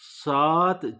7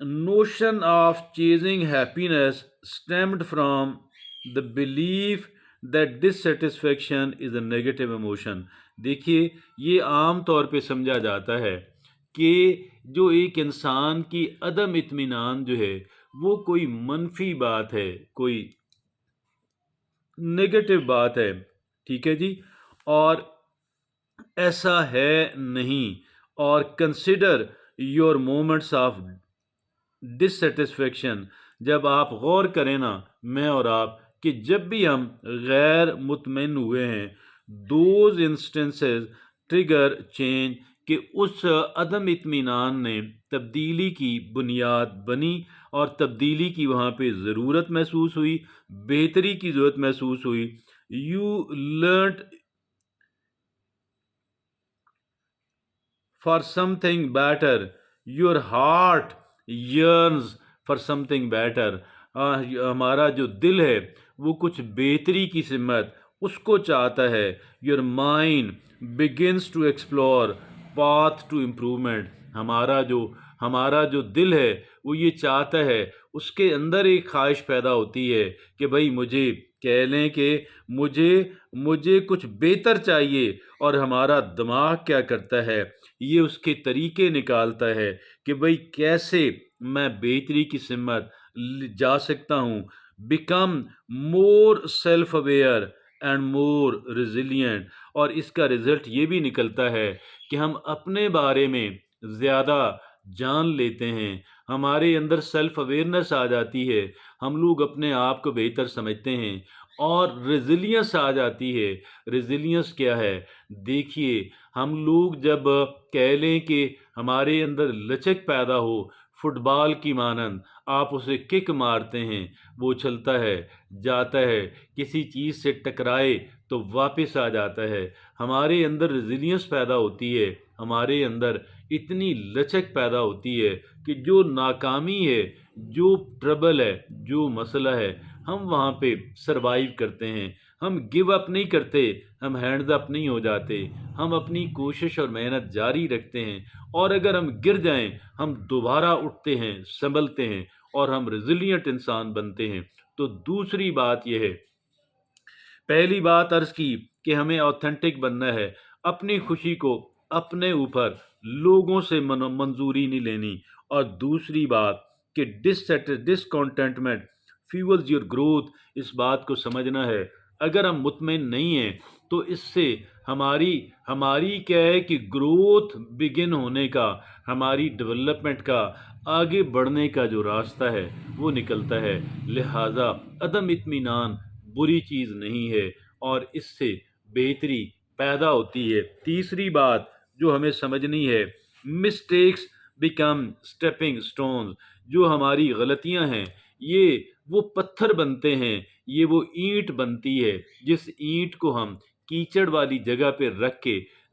notion of chasing happiness stemmed from the belief that dissatisfaction is a negative emotion. دیکھیے یہ عام طور پہ سمجھا جاتا ہے کہ جو ایک انسان کی عدم اطمینان جو ہے وہ کوئی منفی بات ہے، کوئی نیگیٹو بات ہے، ٹھیک ہے جی، اور ایسا ہے نہیں. اور کنسیڈر یور مومنٹس آف ڈسسیٹسفیکشن، جب آپ غور کریں نا میں اور آپ کہ جب بھی ہم غیر مطمئن ہوئے ہیں، دوز انسٹنسز ٹریگر چینج، کہ اس عدم اطمینان نے تبدیلی کی بنیاد بنی اور تبدیلی کی وہاں پہ ضرورت محسوس ہوئی، بہتری کی ضرورت محسوس ہوئی. You learned for something better. Your heart yearns for something better. ہمارا جو دل ہے وہ کچھ بہتری کی سمت اس کو چاہتا ہے. Your mind begins to explore path to improvement. ہمارا جو دل ہے وہ یہ چاہتا ہے، اس کے اندر ایک خواہش پیدا ہوتی ہے کہ بھائی مجھے کہہ لیں کہ مجھے کچھ بہتر چاہیے. اور ہمارا دماغ کیا کرتا ہے، یہ اس کے طریقے نکالتا ہے کہ بھئی کیسے میں بہتری کی سمت جا سکتا ہوں. Become more self aware and more resilient. اور اس کا رزلٹ یہ بھی نکلتا ہے کہ ہم اپنے بارے میں زیادہ جان لیتے ہیں، ہمارے اندر سیلف اویئرنس آ جاتی ہے، ہم لوگ اپنے آپ کو بہتر سمجھتے ہیں، اور ریزیلینس آ جاتی ہے. ریزیلینس کیا ہے؟ دیکھیے ہم لوگ جب کہہ لیں کہ ہمارے اندر لچک پیدا ہو، فٹ بال کی مانند آپ اسے کک مارتے ہیں، وہ چلتا ہے جاتا ہے، کسی چیز سے ٹکرائے تو واپس آ جاتا ہے. ہمارے اندر ریزیلینس پیدا ہوتی ہے، ہمارے اندر اتنی لچک پیدا ہوتی ہے کہ جو ناکامی ہے، جو ٹربل ہے، جو مسئلہ ہے، ہم وہاں پہ سروائیو کرتے ہیں. ہم گیو اپ نہیں کرتے، ہم ہینڈز اپ نہیں ہو جاتے، ہم اپنی کوشش اور محنت جاری رکھتے ہیں. اور اگر ہم گر جائیں ہم دوبارہ اٹھتے ہیں، سنبھلتے ہیں، اور ہم ریزیلینٹ انسان بنتے ہیں. تو دوسری بات یہ ہے، پہلی بات عرض کی کہ ہمیں آتھینٹک بننا ہے، اپنی خوشی کو اپنے اوپر، لوگوں سے منظوری نہیں لینی. اور دوسری بات کہ ڈسکانٹینٹمنٹ فیولز یور گروتھ، اس بات کو سمجھنا ہے. اگر ہم مطمئن نہیں ہیں تو اس سے ہماری کیا ہے کہ گروتھ بگن ہونے کا، ہماری ڈیولپمنٹ کا، آگے بڑھنے کا جو راستہ ہے وہ نکلتا ہے. لہٰذا عدم اطمینان بری چیز نہیں ہے اور اس سے بہتری پیدا ہوتی ہے. تیسری بات جو ہمیں سمجھنی ہے، مسٹیکس بیکم اسٹیپنگ سٹونز. جو ہماری غلطیاں ہیں یہ وہ پتھر بنتے ہیں، یہ وہ اینٹ بنتی ہے، جس اینٹ کو ہم کیچڑ والی جگہ پہ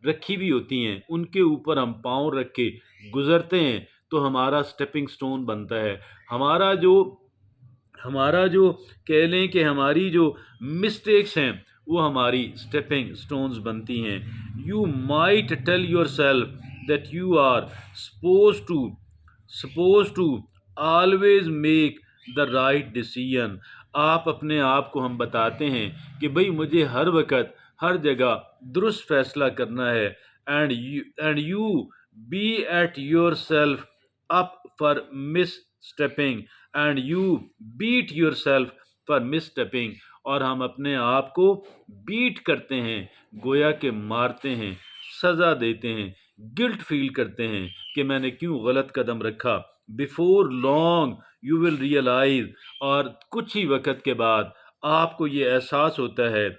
رکھی بھی ہوتی ہیں، ان کے اوپر ہم پاؤں رکھ کے گزرتے ہیں تو ہمارا اسٹیپنگ سٹون بنتا ہے. ہمارا جو کہہ لیں کہ ہماری جو مسٹیکس ہیں وہ ہماری اسٹیپنگ سٹونز بنتی ہیں. You might tell yourself that you are suppose to always make the right decision. آپ اپنے آپ کو ہم بتاتے ہیں کہ بھئی مجھے ہر وقت ہر جگہ درست فیصلہ کرنا ہے. And you beat yourself up for misstepping and you beat yourself for misstepping. اور ہم اپنے آپ کو بیٹ کرتے ہیں، گویا کہ مارتے ہیں، سزا دیتے ہیں، گلٹ فیل کرتے ہیں کہ میں نے کیوں غلط قدم رکھا. Before long you will realise, اور کچھ ہی وقت کے بعد آپ کو یہ احساس ہوتا ہے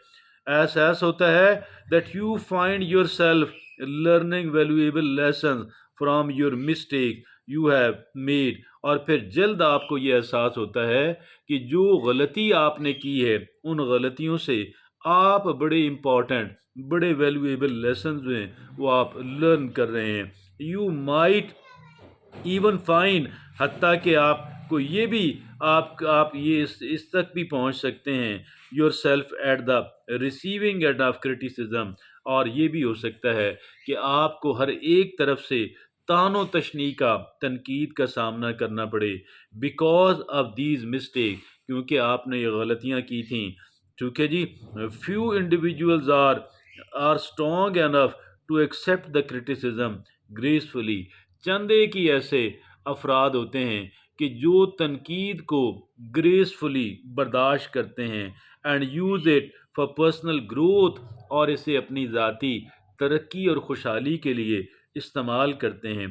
that you find yourself learning valuable lessons from your mistake you have made. اور پھر جلد آپ کو یہ احساس ہوتا ہے کہ جو غلطی آپ نے کی ہے ان غلطیوں سے آپ بڑے امپورٹنٹ، بڑے ویلیویبل لیسنز ہیں وہ آپ لرن کر رہے ہیں. یو مائٹ ایون فائنڈ، حتیٰ کہ آپ کو یہ بھی آپ یہ اس تک بھی پہنچ سکتے ہیں yourself at the receiving end of criticism. اور یہ بھی ہو سکتا ہے کہ آپ کو ہر ایک طرف سے طعن و تشنیع کا، تنقید کا سامنا کرنا پڑے، بیکاز آف دیز مسٹیک، کیونکہ آپ نے یہ غلطیاں کی تھیں. ٹھیک ہے جی. Few individuals are strong enough to accept the criticism gracefully. چند ایک ہی ایسے افراد ہوتے ہیں کہ جو تنقید کو گریسفلی برداشت کرتے ہیں، and use it for personal growth, اور اسے اپنی ذاتی ترقی اور خوشحالی کے لیے استعمال کرتے ہیں.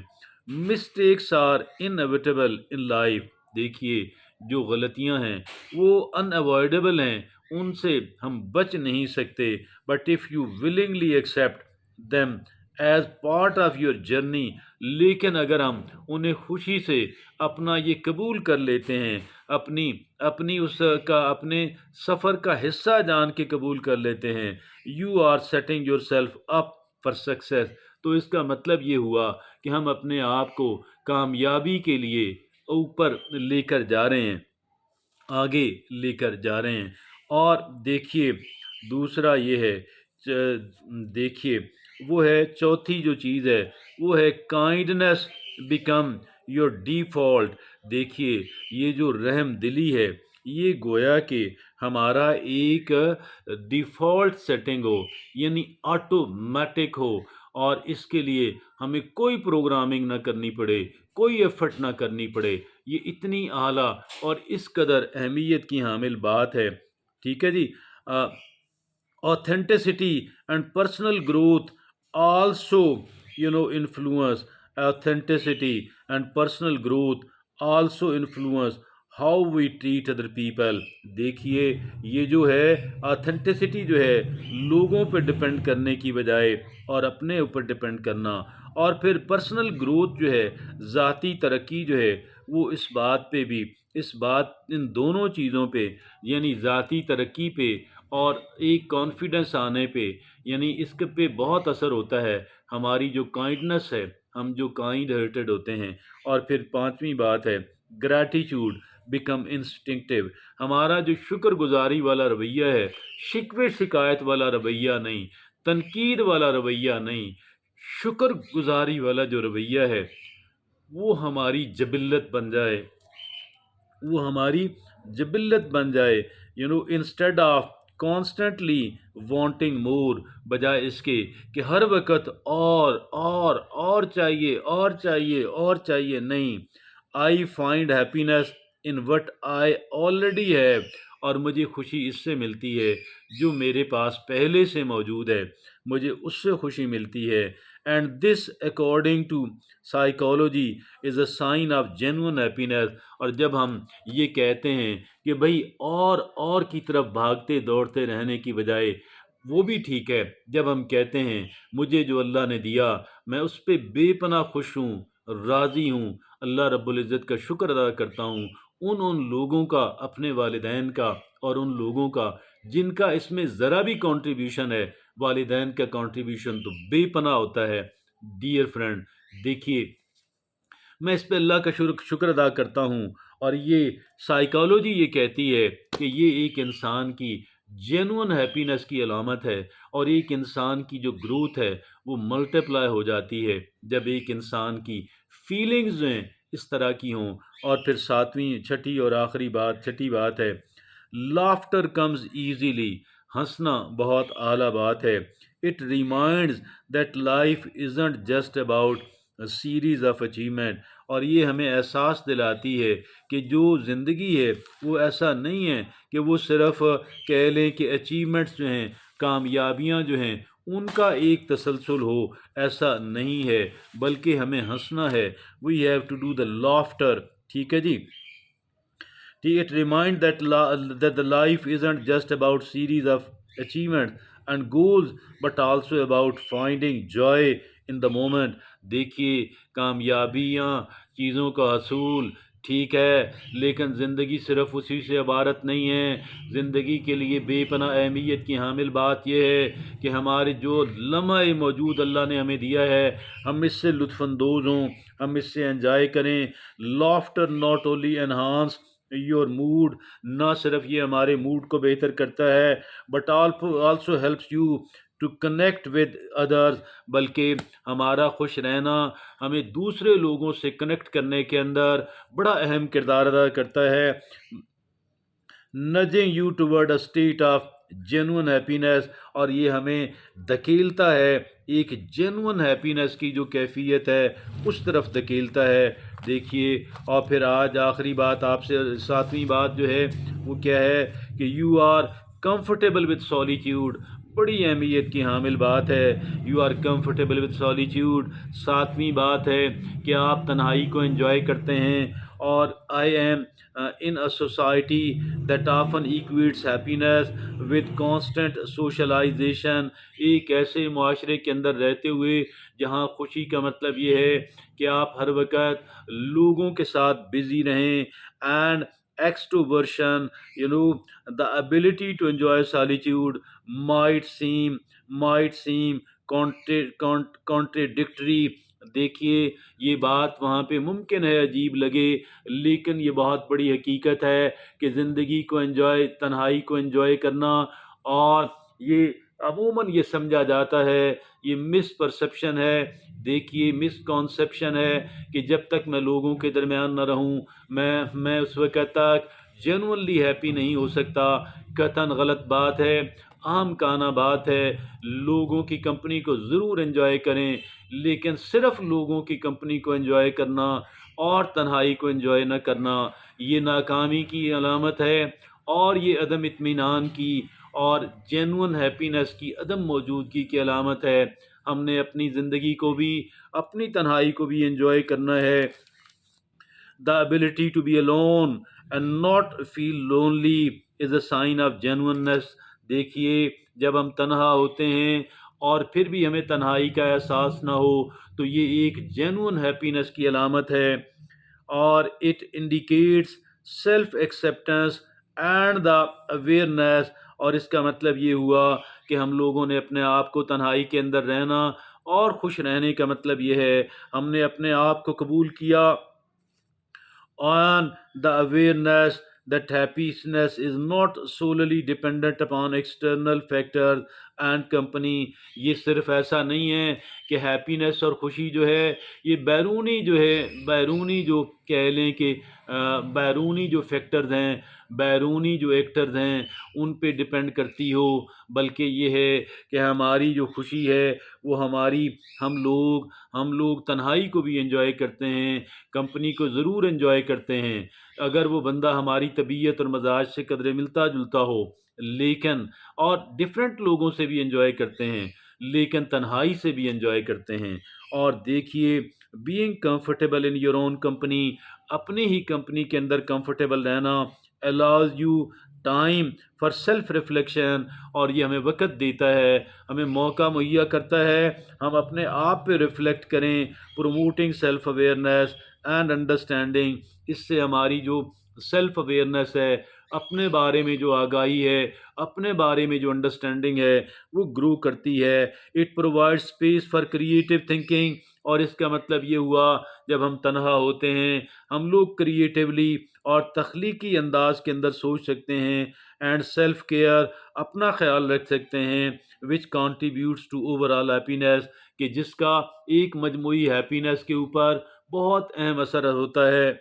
Mistakes are inevitable in life. دیکھیے جو غلطیاں ہیں وہ ان اوائڈیبل ہیں، ان سے ہم بچ نہیں سکتے. But if you willingly accept them as part of your journey, لیکن اگر ہم انہیں خوشی سے اپنا یہ قبول کر لیتے ہیں، اپنی اپنے سفر کا حصہ جان کے قبول کر لیتے ہیں، you are setting yourself up for success. تو اس کا مطلب یہ ہوا کہ ہم اپنے آپ کو کامیابی کے لیے اوپر لے کر جا رہے ہیں، آگے لے کر جا رہے ہیں. اور دیکھیے دوسرا یہ ہے، دیکھیے وہ ہے چوتھی جو چیز ہے وہ ہے کائنڈنیس بیکم یور ڈیفالٹ. دیکھیے یہ جو رحم دلی ہے یہ گویا کہ ہمارا ایک ڈیفالٹ سیٹنگ ہو، یعنی آٹومیٹک ہو، اور اس کے لیے ہمیں کوئی پروگرامنگ نہ کرنی پڑے، کوئی ایفرٹ نہ کرنی پڑے. یہ اتنی اعلیٰ اور اس قدر اہمیت کی حامل بات ہے. ٹھیک ہے جی. authenticity and personal growth also influence. Authenticity and personal growth also influence how we treat other people. دیکھیے یہ جو ہے authenticity جو ہے لوگوں پہ ڈپینڈ کرنے کی بجائے اور اپنے اوپر ڈپینڈ کرنا، اور پھر پرسنل گروتھ جو ہے ذاتی ترقی جو ہے وہ اس بات پہ بھی، ان دونوں چیزوں پہ، یعنی ذاتی ترقی پہ اور ایک کانفیڈنس آنے پہ، یعنی اس کے پہ بہت اثر ہوتا ہے. ہماری جو کائنڈنس ہے، ہم جو کائنڈ ہارٹیڈ ہوتے ہیں. اور پھر پانچویں بات ہے گریٹیچیوڈ بیکم انسٹنکٹیو. ہمارا جو شکر گزاری والا رویہ ہے، شکوے شکایت والا رویہ نہیں، تنقید والا رویہ نہیں، شکر گزاری والا جو رویہ ہے وہ ہماری جبلت بن جائے، وہ ہماری جبلت بن جائے. انسٹیڈ آف کانسٹنٹلی وانٹنگ مور، بجائے اس کے کہ ہر وقت اور چاہیے اور چاہیے اور چاہیے. نہیں، I find happiness in what I already have. اور مجھے خوشی اس سے ملتی ہے جو میرے پاس پہلے سے موجود ہے، مجھے اس سے خوشی ملتی ہے. And this according to psychology is a sign of genuine happiness. اور جب ہم یہ کہتے ہیں کہ بھئی اور کی طرف بھاگتے دوڑتے رہنے کی بجائے، وہ بھی ٹھیک ہے جب ہم کہتے ہیں مجھے جو اللہ نے دیا میں اس پہ بے پناہ خوش ہوں، راضی ہوں، اللہ رب العزت کا شکر ادا کرتا ہوں، ان لوگوں کا، اپنے والدین کا، اور ان لوگوں کا جن کا اس میں ذرا بھی کنٹریبیوشن ہے. والدین کا کنٹریبیوشن تو بے پناہ ہوتا ہے. ڈیئر فرینڈ، دیکھیے میں اس پہ اللہ کا شکر ادا کرتا ہوں، اور یہ سائیکالوجی یہ کہتی ہے کہ یہ ایک انسان کی جینون ہیپینس کی علامت ہے، اور ایک انسان کی جو گروتھ ہے وہ ملٹیپلائی ہو جاتی ہے جب ایک انسان کی فیلنگز ہیں اس طرح کی ہوں. اور پھر چھٹی اور آخری بات، چھٹی بات ہے لافٹر کمز ایزیلی. ہنسنا بہت اعلیٰ بات ہے. It reminds that life isn't just about series of achievement. اور یہ ہمیں احساس دلاتی ہے کہ جو زندگی ہے وہ ایسا نہیں ہے کہ وہ صرف کہہ لیں کہ اچیومنٹس جو ہیں، کامیابیاں جو ہیں ان کا ایک تسلسل ہو. ایسا نہیں ہے، بلکہ ہمیں ہنسنا ہے. We have to do the laughter. ٹھیک ہے جی. It reminds that the life isn't just about series of achievements and goals, but also about finding joy in the moment. دیکھیے کامیابیاں، چیزوں کا حصول ٹھیک ہے، لیکن زندگی صرف اسی سے عبارت نہیں ہے. زندگی کے لیے بے پناہ اہمیت کی حامل بات یہ ہے کہ ہمارے جو لمحہ موجود اللہ نے ہمیں دیا ہے ہم اس سے لطف اندوز ہوں، ہم اس سے انجوائے کریں. Laughter not only enhance your mood. نہ صرف یہ ہمارے موڈ کو بہتر کرتا ہے، but also helps you to connect with others, بلکہ ہمارا خوش رہنا ہمیں دوسرے لوگوں سے کنیکٹ کرنے کے اندر بڑا اہم کردار ادا کرتا ہے. nudging you toward a state of genuine happiness، اور یہ ہمیں دھکیلتا ہے ایک جینون ہیپینس کی جو کیفیت ہے اس طرف دھکیلتا ہے. دیکھیے، اور پھر آج آخری بات آپ سے، ساتویں بات جو ہے وہ کیا ہے کہ یو آر کمفرٹیبل وتھ سولیٹیوڈ. بڑی اہمیت کی حامل بات ہے، یو آر کمفرٹیبل وتھ سولیٹیوڈ. ساتویں بات ہے کہ آپ تنہائی کو انجوائے کرتے ہیں. اور I am in a society that often equates happiness with constant socialization. ایک ایسے معاشرے کے اندر رہتے ہوئے جہاں خوشی کا مطلب یہ ہے کہ آپ ہر وقت لوگوں کے ساتھ بزی رہیں. and extroversion, the ability to enjoy solitude might seem contradictory. دیکھیے، یہ بات وہاں پہ ممکن ہے عجیب لگے، لیکن یہ بہت بڑی حقیقت ہے کہ زندگی کو تنہائی کو انجوائے کرنا، اور یہ عموماً یہ سمجھا جاتا ہے، یہ مس پرسپشن ہے، دیکھیے مس کانسیپشن ہے کہ جب تک میں لوگوں کے درمیان نہ رہوں میں اس وقت تک جینونلی ہیپی نہیں ہو سکتا. قطعاً غلط بات ہے، عام کانہ بات ہے. لوگوں کی کمپنی کو ضرور انجوائے کریں، لیکن صرف لوگوں کی کمپنی کو انجوائے کرنا اور تنہائی کو انجوائے نہ کرنا یہ ناکامی کی علامت ہے، اور یہ عدم اطمینان کی اور جینون ہیپینس کی عدم موجودگی کی علامت ہے. ہم نے اپنی زندگی کو بھی، اپنی تنہائی کو بھی انجوائے کرنا ہے. The ability to be alone and not feel lonely is a sign of genuineness. دیکھیے، جب ہم تنہا ہوتے ہیں اور پھر بھی ہمیں تنہائی کا احساس نہ ہو تو یہ ایک جینون ہیپینس کی علامت ہے. اور it indicates self acceptance and the awareness. اور اس کا مطلب یہ ہوا کہ ہم لوگوں نے اپنے آپ کو تنہائی کے اندر رہنا اور خوش رہنے کا مطلب یہ ہے ہم نے اپنے آپ کو قبول کیا. on the awareness that happiness is not solely dependent upon external factors and company. یہ صرف ایسا نہیں ہے کہ ہیپینس اور خوشی جو ہے یہ بیرونی جو کہہ لیں کہ بیرونی جو فیکٹرز ہیں، بیرونی جو ایکٹرز ہیں ان پہ ڈپینڈ کرتی ہو، بلکہ یہ ہے کہ ہماری جو خوشی ہے وہ ہم لوگ تنہائی کو بھی انجوائے کرتے ہیں، کمپنی کو ضرور انجوائے کرتے ہیں. اگر وہ بندہ ہماری طبیعت اور مزاج سے قدرے ملتا جلتا ہو، لیکن اور ڈفرینٹ لوگوں سے بھی انجوائے کرتے ہیں، لیکن تنہائی سے بھی انجوائے کرتے ہیں. اور دیکھیے، being comfortable in your own company, اپنی ہی کمپنی کے اندر کمفرٹیبل رہنا allows you time for self reflection. اور یہ ہمیں وقت دیتا ہے، ہمیں موقع مہیا کرتا ہے ہم اپنے آپ پہ ریفلیکٹ کریں. Promoting self awareness and understanding, اس سے ہماری جو سیلف اویئرنیس ہے، اپنے بارے میں جو آگاہی ہے، اپنے بارے میں جو انڈرسٹینڈنگ ہے وہ گرو کرتی ہے. It provide space for creative thinking. اور اس کا مطلب یہ ہوا جب ہم تنہا ہوتے ہیں ہم لوگ کریٹیولی اور تخلیقی انداز کے اندر سوچ سکتے ہیں. اینڈ سیلف کیئر، اپنا خیال رکھ سکتے ہیں. Which contributes to overall happiness, کہ جس کا ایک مجموعی ہیپینیس کے اوپر بہت اہم اثر ہوتا ہے.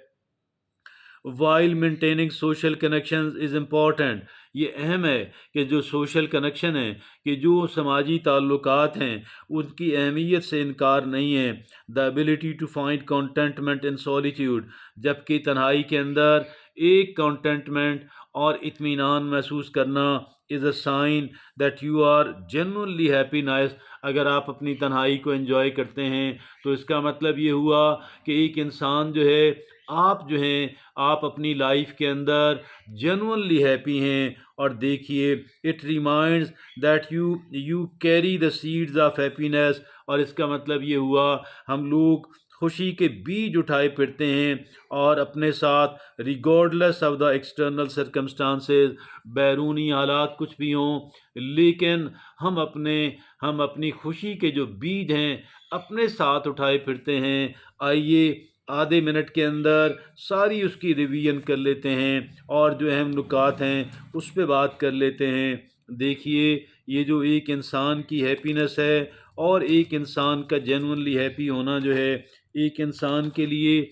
while maintaining social connections is important. یہ اہم ہے کہ جو سوشل کنیکشن ہیں، کہ جو سماجی تعلقات ہیں ان کی اہمیت سے انکار نہیں ہے. the ability to find contentment in solitude، جبکہ تنہائی کے اندر ایک contentment اور اطمینان محسوس کرنا is a sign that you are genuinely happiness. اگر آپ اپنی تنہائی کو انجوائے کرتے ہیں تو اس کا مطلب یہ ہوا کہ ایک انسان آپ اپنی لائف کے اندر جینوئنلی ہیپی ہیں. اور دیکھیے، it reminds that you carry the seeds of happiness. اور اس کا مطلب یہ ہوا ہم لوگ خوشی کے بیج اٹھائے پھرتے ہیں اور اپنے ساتھ regardless of the external circumstances, بیرونی حالات کچھ بھی ہوں، لیکن ہم اپنی خوشی کے جو بیج ہیں اپنے ساتھ اٹھائے پھرتے ہیں. آئیے آدھے منٹ کے اندر ساری اس کی ریویژن کر لیتے ہیں اور جو اہم نکات ہیں اس پہ بات کر لیتے ہیں. دیکھیے، یہ جو ایک انسان کی ہیپینس ہے اور ایک انسان کا جینونلی ہیپی ہونا جو ہے ایک انسان کے لیے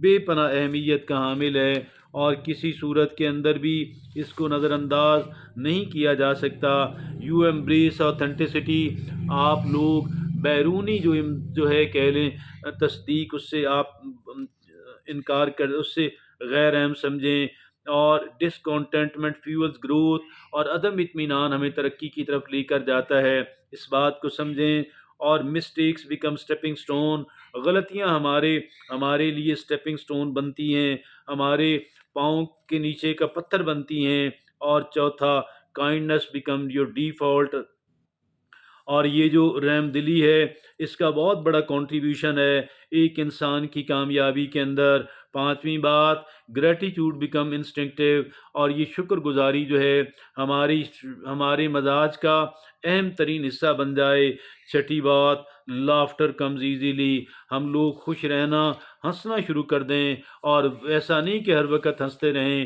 بے پناہ اہمیت کا حامل ہے، اور کسی صورت کے اندر بھی اس کو نظر انداز نہیں کیا جا سکتا۔ یو ایمبریس آتھینٹسٹی، آپ لوگ بیرونی جو ہے کہہ لیں تصدیق، اس سے آپ انکار کر، اس سے غیر اہم سمجھیں، اور ڈسکانٹینٹمنٹ فیولز گروتھ، اور عدم اطمینان ہمیں ترقی کی طرف لے کر جاتا ہے، اس بات کو سمجھیں۔ اور مسٹیکس بیکم اسٹیپنگ سٹون، غلطیاں ہمارے لیے اسٹیپنگ سٹون بنتی ہیں، ہمارے پاؤں کے نیچے کا پتھر بنتی ہیں۔ اور چوتھا، کائنڈنس بیکم یور ڈیفالٹ، اور یہ جو رحم دلی ہے اس کا بہت بڑا کنٹریبیوشن ہے ایک انسان کی کامیابی کے اندر۔ پانچویں بات، گریٹیٹیوڈ بیکم انسٹنکٹیو، اور یہ شکر گزاری جو ہے ہمارے مزاج کا اہم ترین حصہ بن جائے۔ چھٹی بات، لافٹر کمز ایزیلی، ہم لوگ خوش رہنا، ہنسنا شروع کر دیں، اور ایسا نہیں کہ ہر وقت ہنستے رہیں،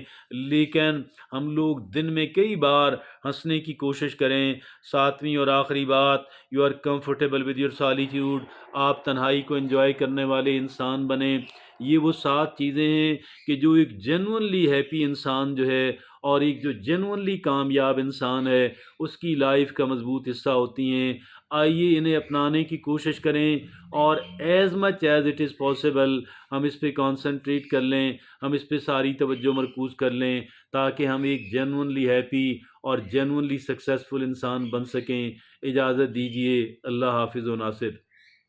لیکن ہم لوگ دن میں کئی بار ہنسنے کی کوشش کریں۔ ساتویں اور آخری بات، you are comfortable with your solitude, آپ تنہائی کو انجوائے کرنے والے انسان بنیں۔ یہ وہ 7 چیزیں ہیں کہ جو ایک جینونلی ہیپی انسان جو ہے اور ایک جو جینونلی کامیاب انسان ہے اس کی لائف کا مضبوط حصہ ہوتی ہیں۔ آئیے انہیں اپنانے کی کوشش کریں، اور as much as it is possible ہم اس پہ کانسنٹریٹ کر لیں، ہم اس پہ ساری توجہ مرکوز کر لیں، تاکہ ہم ایک جینونلی ہیپی اور جینونلی سکسیسفل انسان بن سکیں۔ اجازت دیجیے، اللہ حافظ و ناصر۔